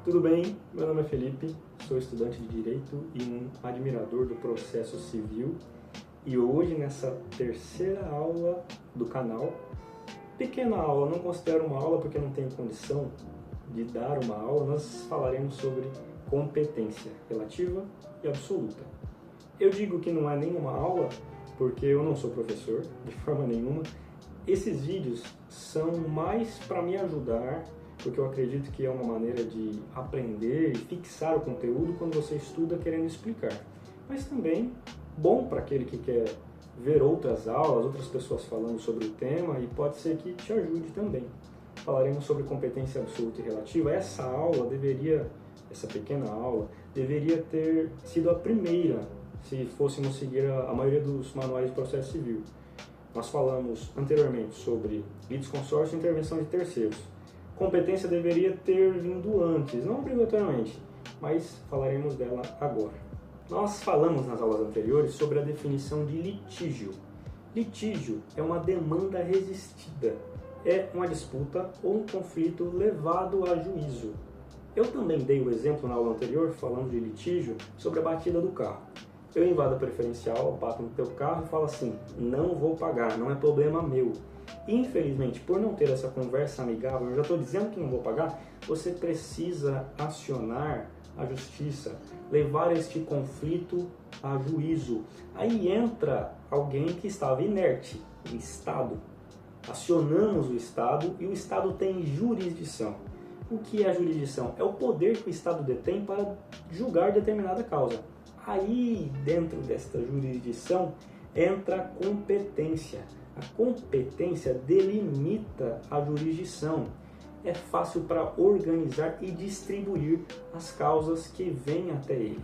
Tudo bem? Meu nome é Felipe, sou estudante de Direito e um admirador do processo civil. E hoje, nessa terceira aula do canal, pequena aula, não considero uma aula porque não tenho condição de dar uma aula, nós falaremos sobre competência relativa e absoluta. Eu digo que não é nenhuma aula porque eu não sou professor, de forma nenhuma. Esses vídeos são mais para me ajudar, porque eu acredito que é uma maneira de aprender e fixar o conteúdo quando você estuda querendo explicar. Mas também bom para aquele que quer ver outras aulas, outras pessoas falando sobre o tema, e pode ser que te ajude também. Falaremos sobre competência absoluta e relativa. Essa pequena aula, deveria ter sido a primeira, se fôssemos seguir a maioria dos manuais de processo civil. Nós falamos anteriormente sobre litisconsórcio e intervenção de terceiros. Competência deveria ter vindo antes, não obrigatoriamente, mas falaremos dela agora. Nós falamos nas aulas anteriores sobre a definição de litígio. Litígio é uma demanda resistida, é uma disputa ou um conflito levado a juízo. Eu também dei o exemplo na aula anterior, falando de litígio, sobre a batida do carro. Eu invado a preferencial, bato no teu carro e falo assim: não vou pagar, não é problema meu. Infelizmente, por não ter essa conversa amigável, eu já estou dizendo que não vou pagar, você precisa acionar a justiça, levar este conflito a juízo. Aí entra alguém que estava inerte, o Estado. Acionamos o Estado e o Estado tem jurisdição. O que é a jurisdição? É o poder que o Estado detém para julgar determinada causa. Aí, dentro desta jurisdição, entra a competência. A competência delimita a jurisdição. É fácil para organizar e distribuir as causas que vêm até ele.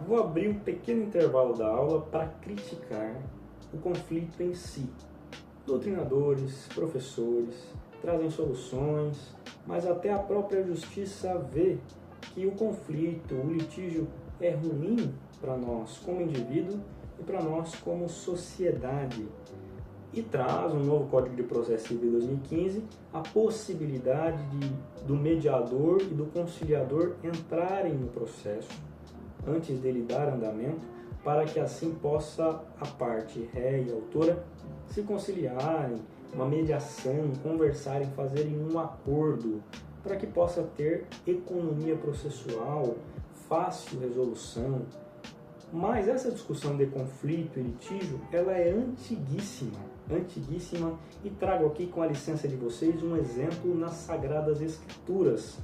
Vou abrir um pequeno intervalo da aula para criticar o conflito em si. Doutrinadores, professores trazem soluções, mas até a própria justiça vê que o conflito, o litígio é ruim para nós como indivíduo e para nós como sociedade. E traz um novo Código de Processo Civil 2015 a possibilidade do mediador e do conciliador entrarem no processo antes dele dar andamento, para que assim possa a parte ré e autora se conciliarem, uma mediação, conversarem, fazerem um acordo, para que possa ter economia processual, fácil resolução. Mas essa discussão de conflito e litígio, ela é antiguíssima, e trago aqui, com a licença de vocês, um exemplo nas Sagradas Escrituras,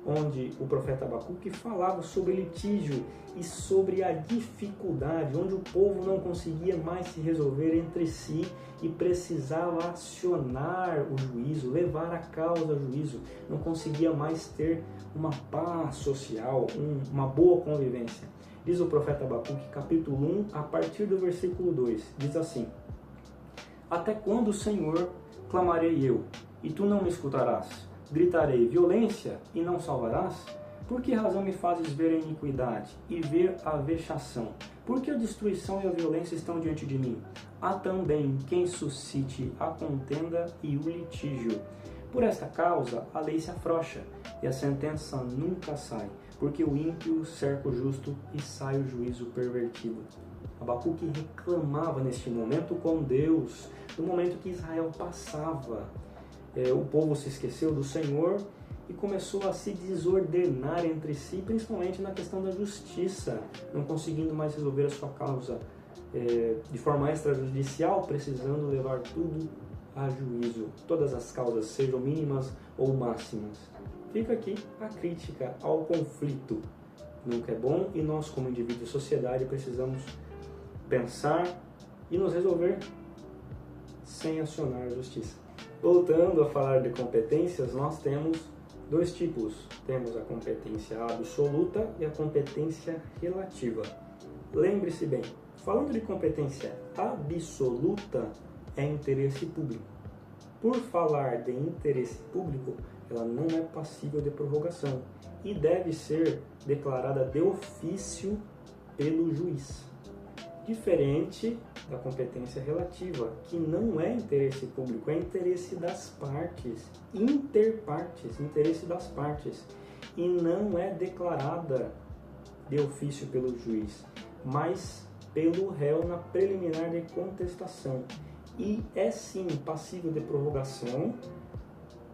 onde o profeta Abacuque falava sobre litígio e sobre a dificuldade, onde o povo não conseguia mais se resolver entre si e precisava acionar o juízo, levar a causa ao juízo, não conseguia mais ter uma paz social, uma boa convivência. Diz o profeta Abacuque, capítulo 1, a partir do versículo 2, diz assim: até quando, Senhor, clamarei eu, e tu não me escutarás? Gritarei violência, e não salvarás? Por que razão me fazes ver a iniquidade, e ver a vexação? Por que a destruição e a violência estão diante de mim? Há também quem suscite a contenda e o litígio. Por esta causa, a lei se afrouxa, e a sentença nunca sai, porque o ímpio cerca o justo e sai o juízo pervertido. Abacuque reclamava neste momento com Deus, no momento que Israel passava. O povo se esqueceu do Senhor e começou a se desordenar entre si, principalmente na questão da justiça, não conseguindo mais resolver a sua causa de forma extrajudicial, precisando levar tudo a juízo, todas as causas, sejam mínimas ou máximas. Fica aqui a crítica ao conflito. Nunca é bom, e nós, como indivíduo e sociedade, precisamos pensar e nos resolver sem acionar a justiça. Voltando a falar de competências, nós temos dois tipos. Temos a competência absoluta e a competência relativa. Lembre-se bem, falando de competência absoluta, é interesse público. Por falar de interesse público, ela não é passível de prorrogação e deve ser declarada de ofício pelo juiz. Diferente da competência relativa, que não é interesse público, é interesse das partes, interpartes, interesse das partes. e não é declarada de ofício pelo juiz, mas pelo réu na preliminar de contestação. E é sim passível de prorrogação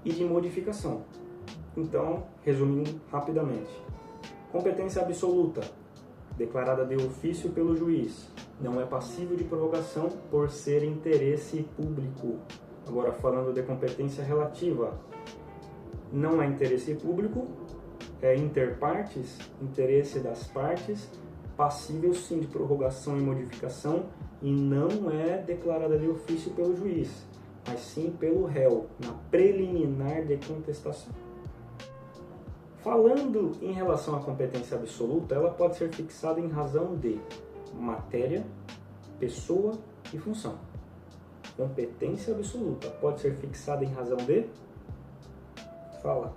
e de modificação. Então, resumindo rapidamente: competência absoluta, declarada de ofício pelo juiz, não é passível de prorrogação por ser interesse público. Agora, falando de competência relativa, não é interesse público, é inter partes, interesse das partes, passível sim de prorrogação e modificação, e não é declarada de ofício pelo juiz, mas sim pelo réu, na preliminar de contestação. Falando em relação à competência absoluta, ela pode ser fixada em razão de matéria, pessoa e função. Competência absoluta pode ser fixada em razão de... Fala.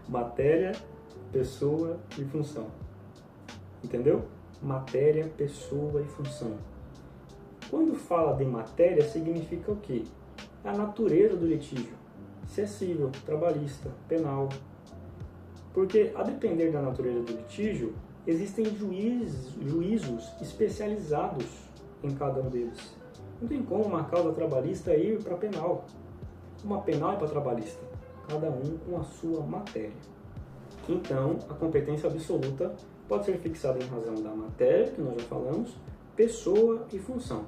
Matéria, pessoa e função. Entendeu? Matéria, pessoa e função. Quando fala de matéria, significa o quê? A natureza do litígio. Se é civil, trabalhista, penal. Porque, a depender da natureza do litígio, existem juízos especializados em cada um deles. Não tem como uma causa trabalhista ir para penal. Uma penal ir para trabalhista. Cada um com a sua matéria. Então, a competência absoluta pode ser fixada em razão da matéria, que nós já falamos, pessoa e função.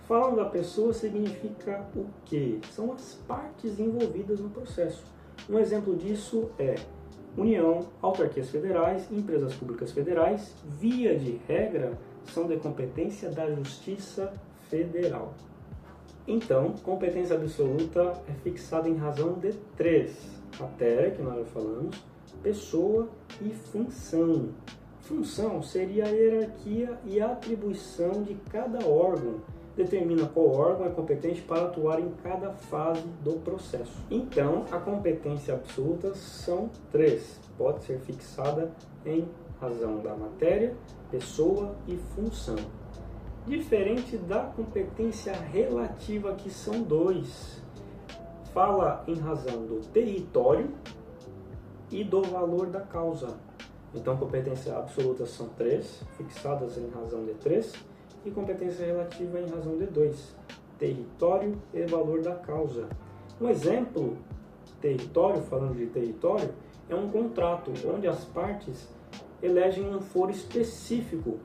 Falando da pessoa, significa o quê? São as partes envolvidas no processo. Um exemplo disso é União, autarquias federais, empresas públicas federais, via de regra, são de competência da Justiça Federal. Então, competência absoluta é fixada em razão de três: matéria, que nós já falamos, pessoa e função. Função seria a hierarquia e a atribuição de cada órgão. Determina qual órgão é competente para atuar em cada fase do processo. Então, a competência absoluta são três. Pode ser fixada em razão da matéria, pessoa e função. Diferente da competência relativa, que são dois. Fala em razão do território e do valor da causa. Então, competência absoluta são três, fixadas em razão de três. E competência relativa em razão de dois: território e valor da causa. Um exemplo, território, falando de território, é um contrato onde as partes elegem um foro específico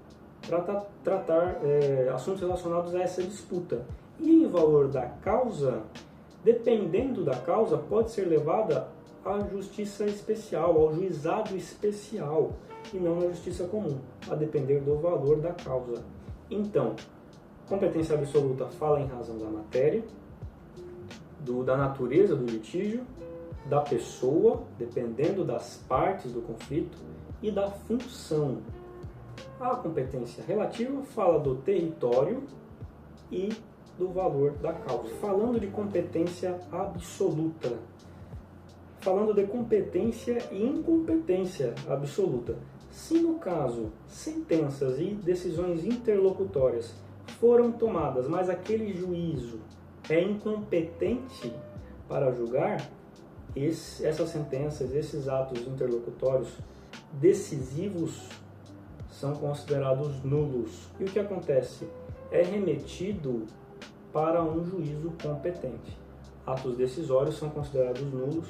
para tratar assuntos relacionados a essa disputa. E em valor da causa, dependendo da causa, pode ser levada à justiça especial, ao juizado especial, e não à justiça comum, a depender do valor da causa. Então, competência absoluta fala em razão da matéria, da natureza do litígio, da pessoa, dependendo das partes do conflito, e da função. A competência relativa fala do território e do valor da causa. Falando de competência absoluta, falando de competência e incompetência absoluta. Se no caso sentenças e decisões interlocutórias foram tomadas, mas aquele juízo é incompetente para julgar, essas sentenças, esses atos interlocutórios decisivos são considerados nulos. E o que acontece? É remetido para um juízo competente. Atos decisórios são considerados nulos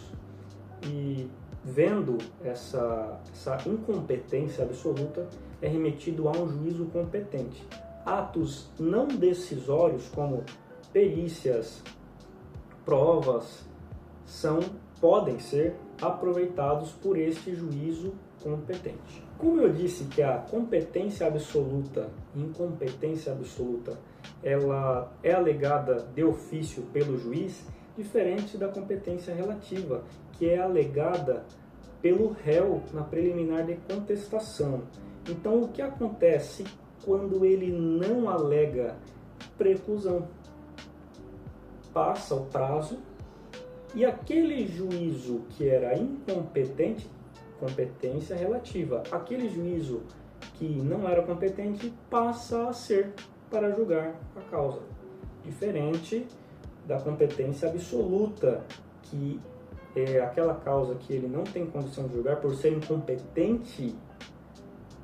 e, vendo essa incompetência absoluta, é remetido a um juízo competente. Atos não decisórios, como perícias, provas, podem ser aproveitados por este juízo competente. Como eu disse que a competência absoluta e incompetência absoluta ela é alegada de ofício pelo juiz, diferente da competência relativa, que é alegada pelo réu na preliminar de contestação. Então, o que acontece quando ele não alega? Preclusão. Passa o prazo e aquele juízo que era incompetente, competência relativa, aquele juízo que não era competente passa a ser para julgar a causa. Diferente da competência absoluta, que aquela causa que ele não tem condição de julgar por ser incompetente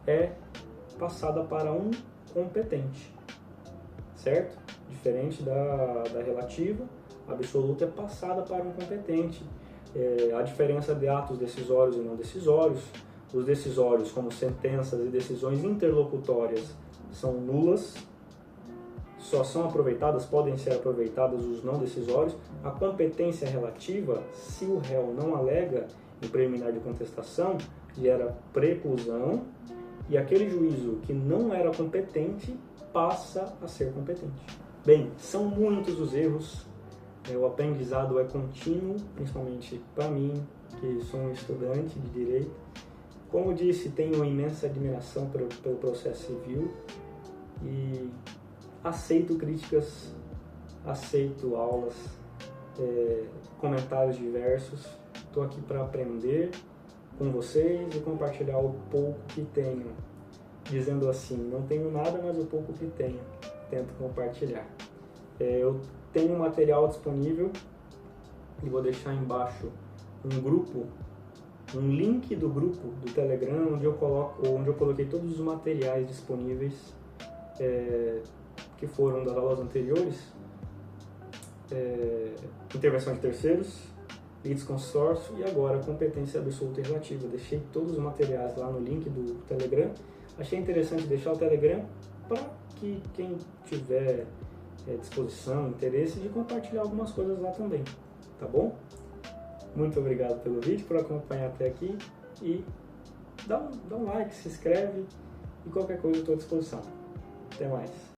é passada para um competente, certo? Diferente da relativa, a absoluta é passada para um competente. A diferença de atos decisórios e não decisórios, os decisórios como sentenças e decisões interlocutórias são nulas, só são aproveitadas, podem ser aproveitadas os não decisórios. A competência relativa, se o réu não alega em preliminar de contestação, gera preclusão, e aquele juízo que não era competente passa a ser competente. Bem, são muitos os erros, o aprendizado é contínuo, principalmente para mim, que sou um estudante de direito. Como disse, tenho imensa admiração pelo processo civil e aceito críticas, aceito aulas, comentários diversos. Estou aqui para aprender com vocês e compartilhar o pouco que tenho. Dizendo assim, não tenho nada, mas o pouco que tenho, tento compartilhar. Eu tenho um material disponível e vou deixar embaixo um link do grupo do Telegram, onde eu coloquei todos os materiais disponíveis que foram das aulas anteriores, intervenção de terceiros, litisconsórcio e agora competência absoluta e relativa. Deixei todos os materiais lá no link do Telegram. Achei interessante deixar o Telegram para que quem tiver disposição, interesse, de compartilhar algumas coisas lá também, tá bom? Muito obrigado pelo vídeo, por acompanhar até aqui e dá um like, se inscreve e qualquer coisa eu estou à disposição. Até mais!